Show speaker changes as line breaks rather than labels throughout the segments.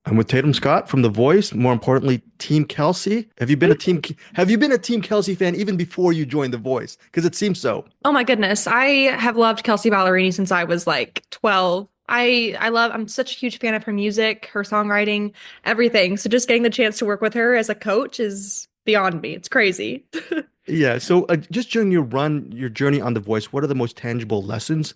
I'm with Tatum Scott from The Voice. More importantly, Team Kelsey. Have you been a Team Kelsey fan even before you joined The Voice? Because it seems so.
Oh my goodness. I have loved Kelsea Ballerini since I was like 12. I'm such a huge fan of her music, her songwriting, everything. So just getting the chance to work with her as a coach is beyond me. It's crazy.
Yeah. So just during your journey on The Voice, what are the most tangible lessons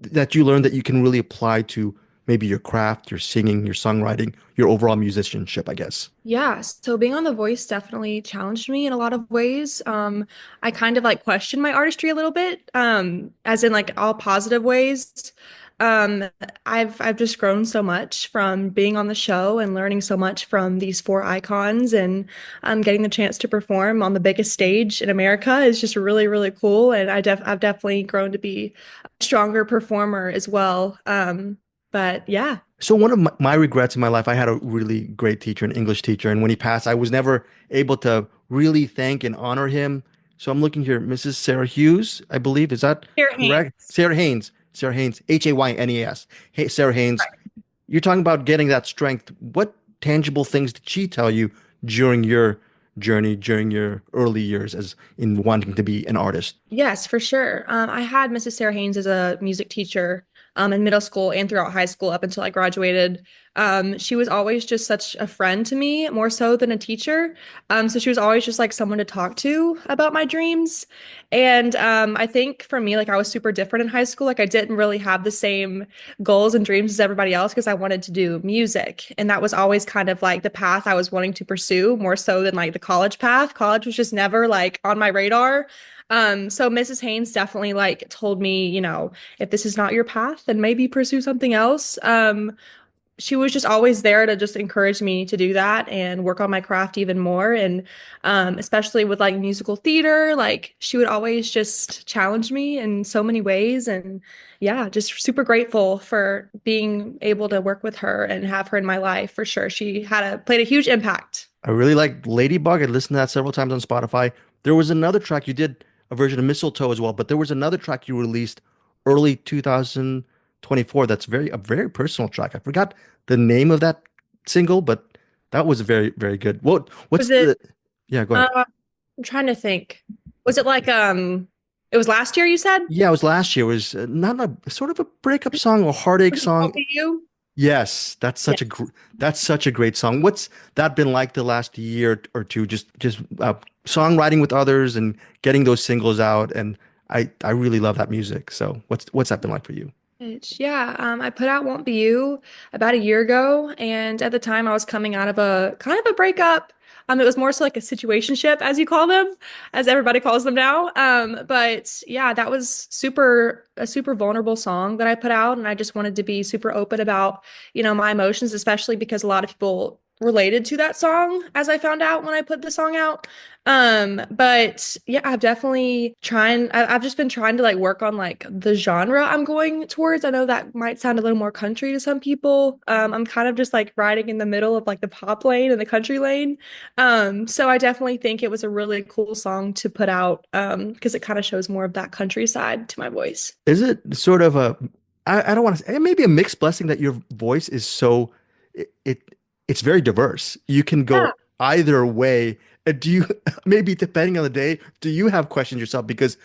that you learned that you can really apply to maybe your craft, your singing, your songwriting, your overall musicianship, I guess?
Yeah, so being on The Voice definitely challenged me in a lot of ways. I kind of like questioned my artistry a little bit, as in like all positive ways. Um, I've just grown so much from being on the show and learning so much from these four icons, and getting the chance to perform on the biggest stage in America is just really, really cool. And I've definitely grown to be a stronger performer as well. But yeah.
So one of my regrets in my life, I had a really great teacher, an English teacher, and when he passed, I was never able to really thank and honor him. So I'm looking here, Mrs. Sarah Hughes, I believe. Is that
Sarah
correct?
Haynes.
Sarah Haynes. Sarah Haynes, Haynes. Hey, Sarah Haynes, you're talking about getting that strength. What tangible things did she tell you during your journey, during your early years as in wanting to be an artist?
Yes, for sure. I had Mrs. Sarah Haynes as a music teacher in middle school and throughout high school up until I graduated. She was always just such a friend to me, more so than a teacher. So she was always just like someone to talk to about my dreams. And I think for me, like I was super different in high school. Like I didn't really have the same goals and dreams as everybody else because I wanted to do music. And that was always kind of like the path I was wanting to pursue more so than like the college path. College was just never like on my radar. So Mrs. Haynes definitely like told me, if this is not your path, then maybe pursue something else. She was just always there to just encourage me to do that and work on my craft even more. And especially with like musical theater, like she would always just challenge me in so many ways. And yeah, just super grateful for being able to work with her and have her in my life for sure. She played a huge impact.
I really like Ladybug. I listened to that several times on Spotify. There was another track you did a version of Mistletoe as well, but there was another track you released early 2024 that's a very personal track. I forgot the name of that single, but that was very, very good. What's
Was it,
the Yeah, go ahead.
uh, I'm trying to think. Was it like, it was last year you said?
Yeah, it was last year. It was not a sort of a breakup song or heartache
Was it
song.
Won't Be You?
Yes,
Yeah.
that's such a great song. What's that been like the last year or two? Just songwriting with others and getting those singles out, and I really love that music. So what's that been like for you?
Yeah, I put out Won't Be You about a year ago, and at the time I was coming out of a kind of a breakup. It was more so like a situationship, as you call them, as everybody calls them now. But yeah, that was a super vulnerable song that I put out, and I just wanted to be super open about, my emotions, especially because a lot of people related to that song, as I found out when I put the song out. But yeah, I've just been trying to like work on like the genre I'm going towards. I know that might sound a little more country to some people. I'm kind of just like riding in the middle of like the pop lane and the country lane. So I definitely think it was a really cool song to put out, because it kind of shows more of that countryside to my voice.
Is it sort of I don't want to say maybe a mixed blessing that your voice is so it's very diverse. You can
Yeah.
go either way. Do you maybe depending on the day, do you have questions yourself because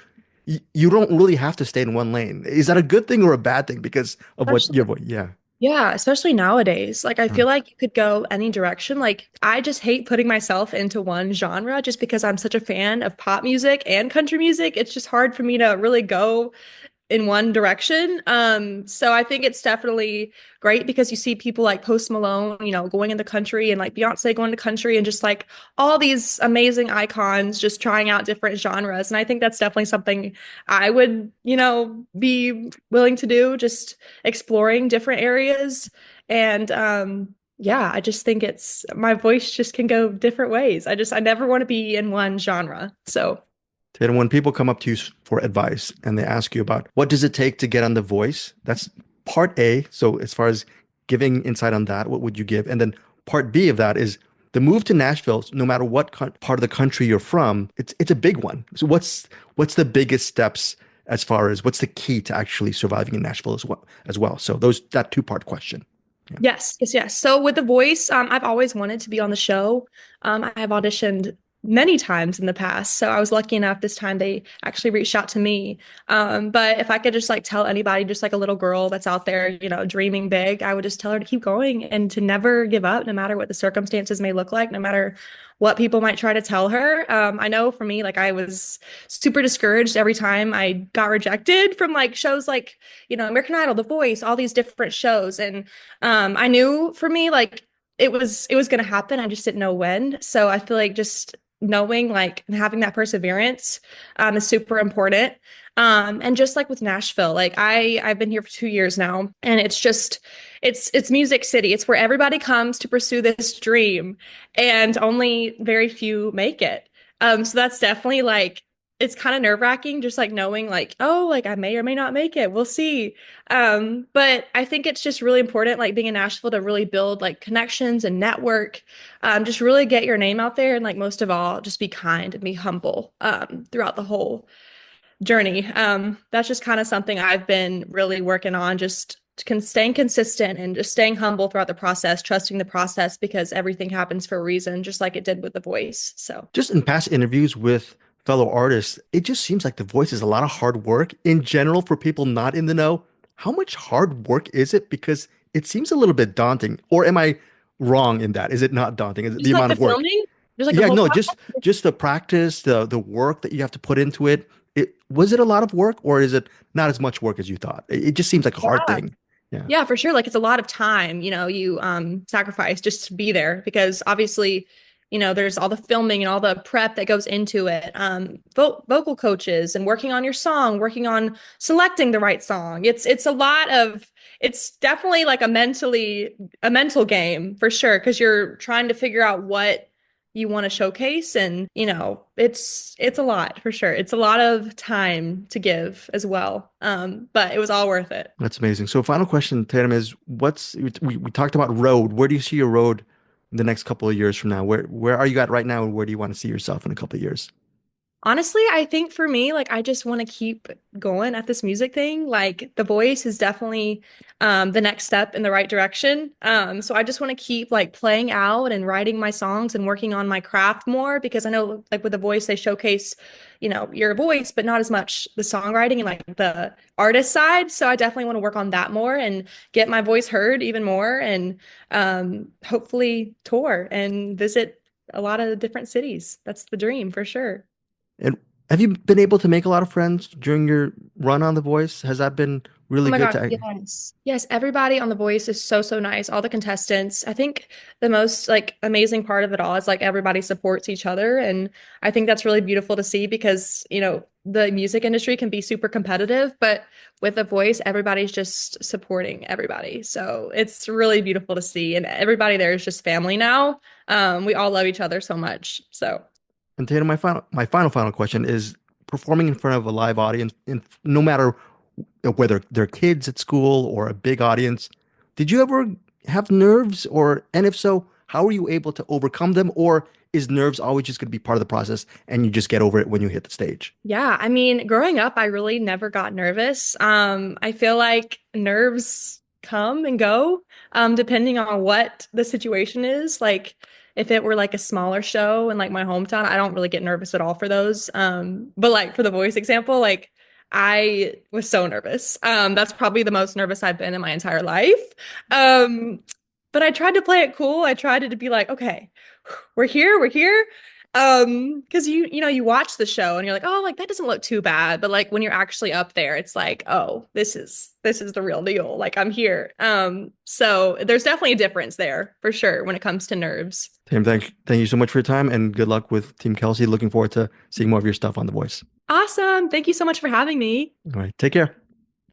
you don't really have to stay in one lane? Is that a good thing or a bad thing because of what your voice? Yeah.
Yeah, especially nowadays. Like, I
Mm.
feel like you could go any direction. Like, I just hate putting myself into one genre just because I'm such a fan of pop music and country music. It's just hard for me to really go in one direction. So I think it's definitely great because you see people like Post Malone, going in the country and like Beyonce going to country and just like all these amazing icons just trying out different genres. And I think that's definitely something I would, be willing to do, just exploring different areas. And yeah, I just think it's my voice just can go different ways. I never want to be in one genre. So
And when people come up to you for advice and they ask you about what does it take to get on The Voice, that's part A. So as far as giving insight on that, what would you give? And then part B of that is the move to Nashville. No matter what part of the country you're from, it's a big one. So what's the biggest steps as far as what's the key to actually surviving in Nashville as well? So that two-part question.
Yes, yes, yes. So with The Voice, I've always wanted to be on the show. I have auditioned many times in the past, so I was lucky enough this time they actually reached out to me. But if I could just like tell anybody, just like a little girl that's out there, dreaming big, I would just tell her to keep going and to never give up, no matter what the circumstances may look like, no matter what people might try to tell her. I know for me, like I was super discouraged every time I got rejected from like shows like, American Idol, The Voice, all these different shows. And I knew for me, like it was gonna happen. I just didn't know when. So I feel like just knowing like and having that perseverance is super important. And just like with Nashville, like I've been here for 2 years now, and it's just it's Music City. It's where everybody comes to pursue this dream, and only very few make it. So that's definitely like it's kind of nerve-wracking, just like knowing like, oh, like I may or may not make it. We'll see. But I think it's just really important, like being in Nashville, to really build like connections and network, just really get your name out there. And like most of all, just be kind and be humble throughout the whole journey. That's just kind of something I've been really working on, just staying consistent and just staying humble throughout the process, trusting the process because everything happens for a reason, just like it did with The Voice. So
Just in past interviews with fellow artists, it just seems like The Voice is a lot of hard work in general for people not in the know. How much hard work is it? Because it seems a little bit daunting. Or am I wrong in that? Is it not daunting? Is it the
just like
amount
the
of work?
filming, there's like a
Yeah,
whole
no,
process.
just the practice, the work that you have to put into it. It was it a lot of work, or is it not as much work as you thought? It just seems like a hard
Yeah.
thing. Yeah.
Yeah, for sure. Like it's a lot of time, you sacrifice just to be there because obviously, there's all the filming and all the prep that goes into it. Vocal coaches and working on your song, working on selecting the right song. It's definitely like a mental game for sure because you're trying to figure out what you want to showcase and it's a lot for sure. It's a lot of time to give as well. But it was all worth it.
That's amazing. So final question, Tatum, is we talked about road. Where do you see your road in the next couple of years from now? Where are you at right now, and where do you want to see yourself in a couple of years?
Honestly, I think for me, like I just want to keep going at this music thing. Like The Voice is definitely the next step in the right direction. So I just want to keep like playing out and writing my songs and working on my craft more because I know like with The Voice they showcase, your voice, but not as much the songwriting and like the artist side. So I definitely want to work on that more and get my voice heard even more and hopefully tour and visit a lot of different cities. That's the dream for sure.
And have you been able to make a lot of friends during your run on The Voice? Has that been
Oh
really
my
good
gosh,
to?
yes. Yes, everybody on The Voice is so, so nice. All the contestants. I think the most like amazing part of it all is like everybody supports each other. And I think that's really beautiful to see because, the music industry can be super competitive, but with The Voice, everybody's just supporting everybody. So it's really beautiful to see. And everybody there is just family now. We all love each other so much. So
And Tatum, my final question is performing in front of a live audience, no matter whether they're kids at school or a big audience. Did you ever have nerves, and if so, how are you able to overcome them? Or is nerves always just going to be part of the process and you just get over it when you hit the stage?
yeah, I mean, growing up, I really never got nervous. I feel like nerves come and go, depending on what the situation is. Like, if it were like a smaller show in like my hometown, I don't really get nervous at all for those. But like for the Voice example, like I was so nervous. That's probably the most nervous I've been in my entire life. Um, but I tried to play it cool. I tried to be like, okay, we're here. Because you watch the show and you're like, oh, like that doesn't look too bad. But like when you're actually up there, it's like, oh, this is the real deal. Like I'm here. So there's definitely a difference there for sure when it comes to nerves.
Tatum, thank you so much for your time and good luck with Team Kelsey. Looking forward to seeing more of your stuff on The Voice.
Awesome. Thank you so much for having me.
All right, take care.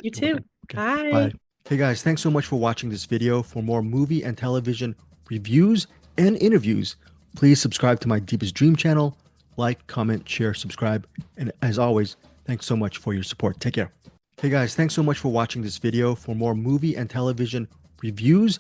You
You're welcome.
too.
Okay, bye.
Bye.
Hey guys, thanks so much for watching this video. For more movie and television reviews and interviews, please subscribe to my Deepest Dream channel. Like, comment, share, subscribe. And as always, thanks so much for your support. Take care. Hey guys, thanks so much for watching this video. For more movie and television reviews